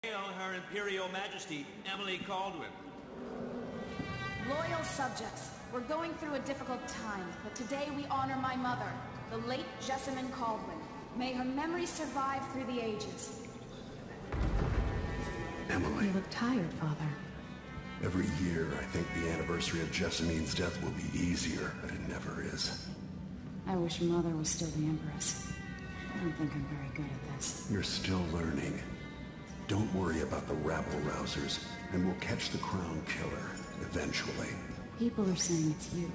Hail Her Imperial Majesty, Emily Caldwin. Loyal subjects, we're going through a difficult time, but today we honor my mother, the late Jessamine Caldwin. May her memory survive through the ages. Emily. You look tired, Father. Every year, I think the anniversary of Jessamine's death will be easier, but it never is. I wish Mother was still the Empress. I don't think I'm very good at this. You're still learning. Don't worry about the rabble-rousers, and we'll catch the Crown Killer, eventually. People are saying it's you,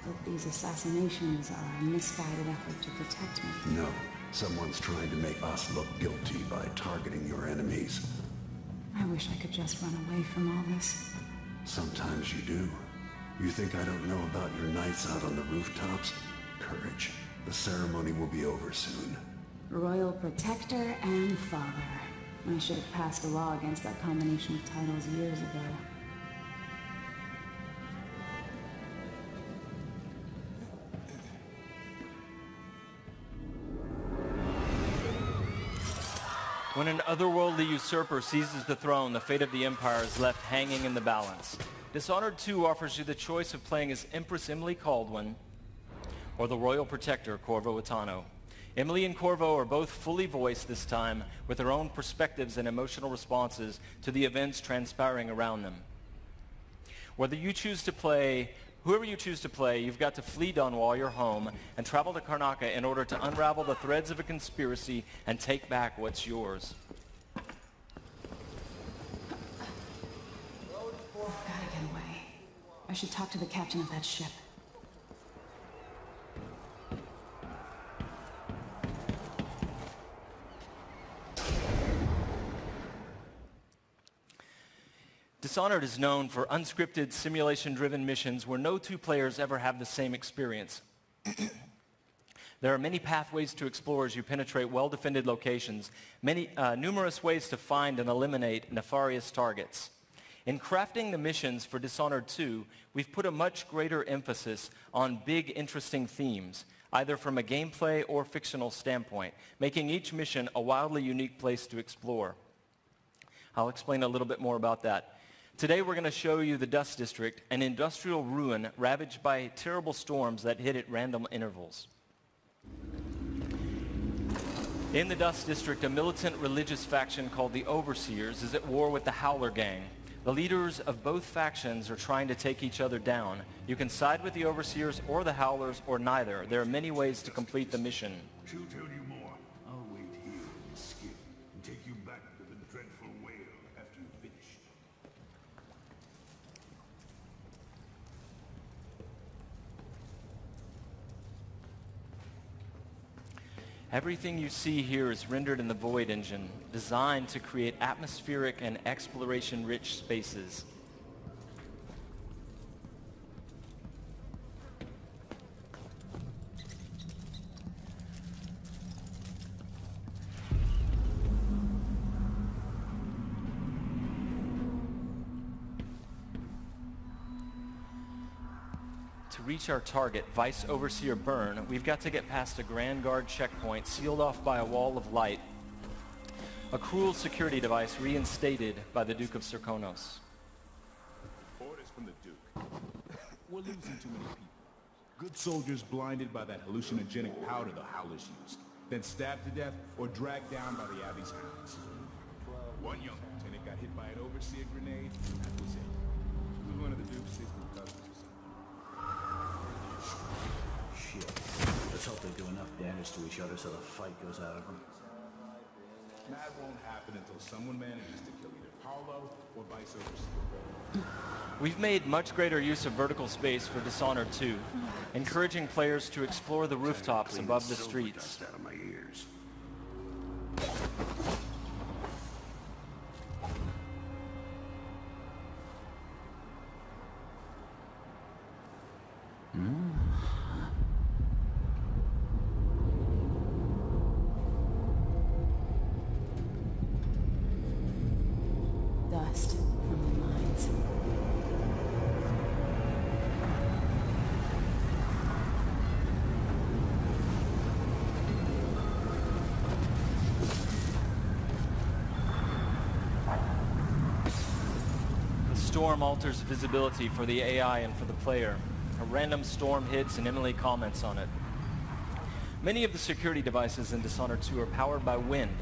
but these assassinations are a misguided effort to protect me. No, someone's trying to make us look guilty by targeting your enemies. I wish I could just run away from all this. Sometimes you do. You think I don't know about your nights out on the rooftops? Courage. The ceremony will be over soon. Royal Protector and Father. I should have passed a law against that combination of titles years ago. When an otherworldly usurper seizes the throne, the fate of the Empire is left hanging in the balance. Dishonored 2 offers you the choice of playing as Empress Emily Caldwin or the Royal Protector, Corvo Atano. Emily and Corvo are both fully voiced this time with their own perspectives and emotional responses to the events transpiring around them. Whoever you choose to play, you've got to flee Dunwall, your home, and travel to Karnaca in order to unravel the threads of a conspiracy and take back what's yours. I've gotta get away. I should talk to the captain of that ship. Dishonored is known for unscripted, simulation-driven missions where no two players ever have the same experience. There are many pathways to explore as you penetrate well-defended locations, numerous ways to find and eliminate nefarious targets. In crafting the missions for Dishonored 2, we've put a much greater emphasis on big, interesting themes, either from a gameplay or fictional standpoint, making each mission a wildly unique place to explore. I'll explain a little bit more about that. Today we're going to show you the Dust District, an industrial ruin ravaged by terrible storms that hit at random intervals. In the Dust District, a militant religious faction called the Overseers is at war with the Howler Gang. The leaders of both factions are trying to take each other down. You can side with the Overseers or the Howlers or neither. There are many ways to complete the mission. She'll tell you more. I'll wait here in the skiff and take you back to the dreadful whale after you finish. Everything you see here is rendered in the Void engine, designed to create atmospheric and exploration-rich spaces. To reach our target, Vice Overseer Byrne, we've got to get past a Grand Guard checkpoint sealed off by a wall of light, a cruel security device reinstated by the Duke of Serkonos. Orders from the Duke. We're losing too many people. Good soldiers blinded by that hallucinogenic powder the Howlers use, then stabbed to death or dragged down by the Abbey's hounds. One young lieutenant got hit by an Overseer grenade, and that was it. He was one of the Duke's sister cousins. Shit. Let's hope they do enough damage to each other so the fight goes out of them. That won't happen until someone manages to kill either Paulo or Vice Overseer. We've made much greater use of vertical space for Dishonored 2, encouraging players to explore the rooftops above the streets. Dust out of my ears. Dust from the mines. storm alters visibility for the AI and for the player. A random storm hits and Emily comments on it. Many of the security devices in Dishonored 2 are powered by wind,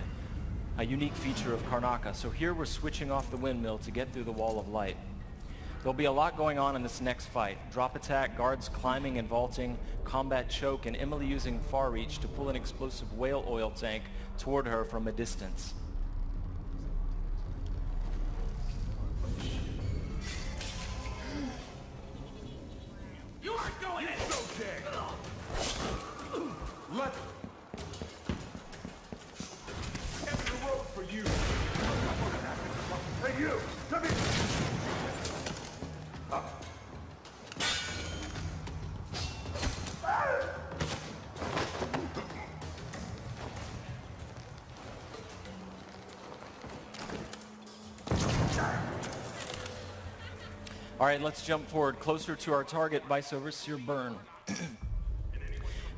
a unique feature of Karnaca. So here we're switching off the windmill to get through the wall of light. There'll be a lot going on in this next fight. Drop attack, guards climbing and vaulting, combat choke, and Emily using far reach to pull an explosive whale oil tank toward her from a distance. You aren't going in! So dead! Let... Head the road for you! Hey you! Come here! All right, let's jump forward closer to our target, Vice Overseer Byrne.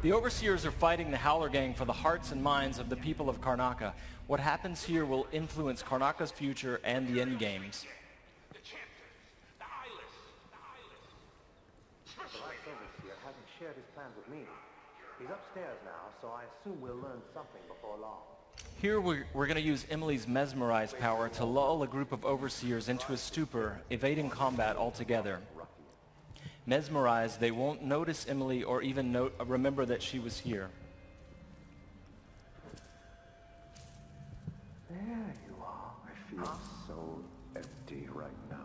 The Overseers are fighting the Howler Gang for the hearts and minds of the people of Karnaca. What happens here will influence Karnaca's future and the endgames. The Vice Overseer hasn't shared his plans with me. He's upstairs now, so I assume we'll learn something before long. Here we're going to use Emily's mesmerize power to lull a group of Overseers into a stupor, evading combat altogether. Mesmerized, they won't notice Emily or even remember that she was here. There you are. I feel so empty right now.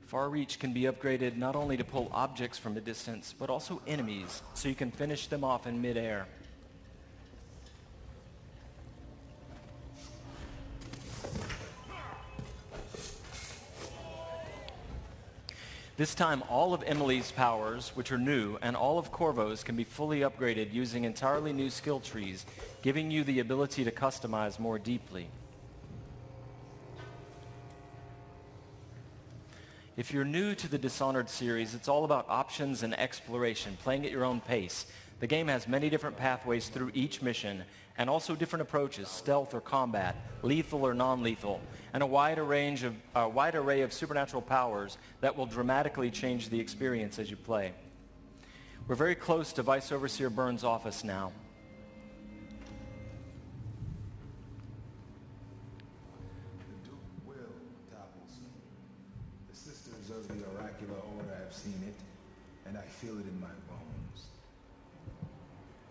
Far reach can be upgraded not only to pull objects from a distance, but also enemies, so you can finish them off in midair. This time, all of Emily's powers, which are new, and all of Corvo's can be fully upgraded using entirely new skill trees, giving you the ability to customize more deeply. If you're new to the Dishonored series, it's all about options and exploration, playing at your own pace. The game has many different pathways through each mission, and also different approaches, stealth or combat, lethal or non-lethal, and a wide array of supernatural powers that will dramatically change the experience as you play. We're very close to Vice Overseer Byrne's office now. Of the oracular order have seen it, and I feel it in my bones.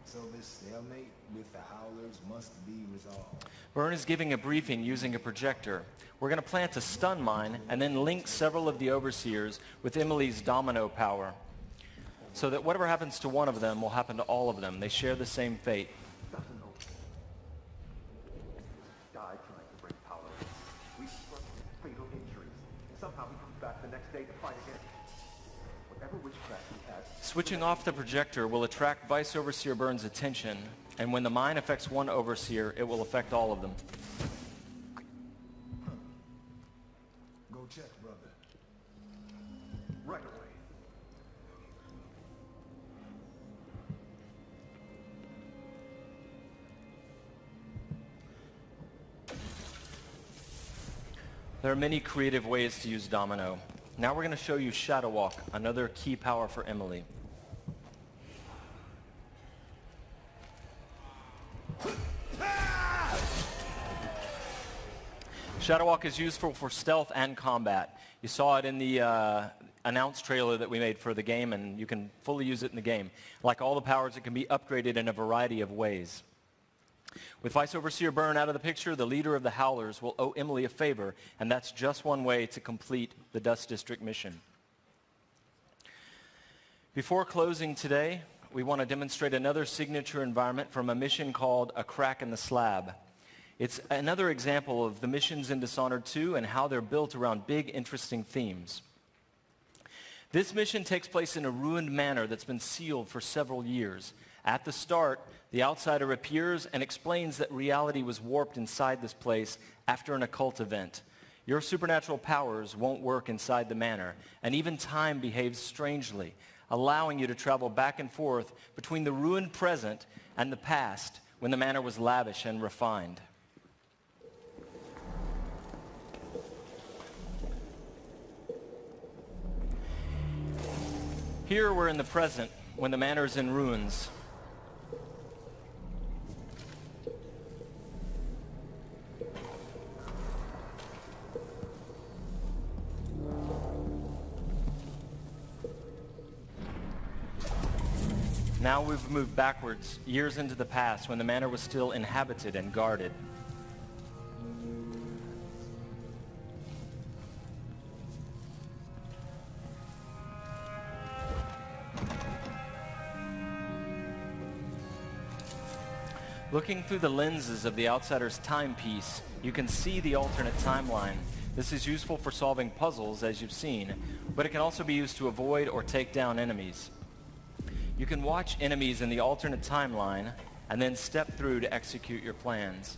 So this stalemate with the Howlers must be resolved. Byrne is giving a briefing using a projector. We're going to plant a stun mine and then link several of the Overseers with Emily's domino power, so that whatever happens to one of them will happen to all of them. They share the same fate. Died trying to break power. We suffered fatal injuries. Somehow he comes back the next day to fight again. Whatever witchcraft he has... Switching off the projector will attract Vice Overseer Byrne's attention, and when the mine affects one Overseer, it will affect all of them. Go check, brother. Right away. There are many creative ways to use Domino. Now we're going to show you Shadow Walk, another key power for Emily. Shadow Walk is useful for stealth and combat. You saw it in the announced trailer that we made for the game, and you can fully use it in the game. Like all the powers, it can be upgraded in a variety of ways. With Vice Overseer Byrne out of the picture, the leader of the Howlers will owe Emily a favor, and that's just one way to complete the Dust District mission. Before closing today, we want to demonstrate another signature environment from a mission called A Crack in the Slab. It's another example of the missions in Dishonored 2 and how they're built around big, interesting themes. This mission takes place in a ruined manor that's been sealed for several years. At the start, the outsider appears and explains that reality was warped inside this place after an occult event. Your supernatural powers won't work inside the manor, and even time behaves strangely. allowing you to travel back and forth between the ruined present and the past when the manor was lavish and refined. Here we're in the present when the manor is in ruins. Now we've moved backwards, years into the past, when the manor was still inhabited and guarded. Looking through the lenses of the outsider's timepiece, you can see the alternate timeline. This is useful for solving puzzles, as you've seen, but it can also be used to avoid or take down enemies. You can watch enemies in the alternate timeline and then step through to execute your plans.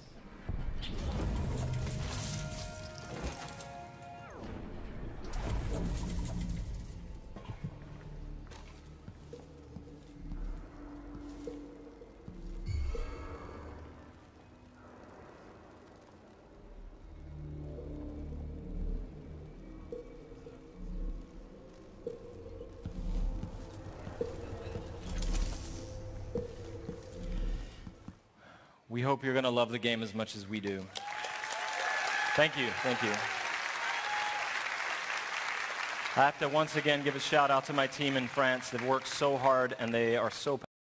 We hope you're going to love the game as much as we do. Thank you. Thank you. I have to once again give a shout out to my team in France. They've worked so hard and they are so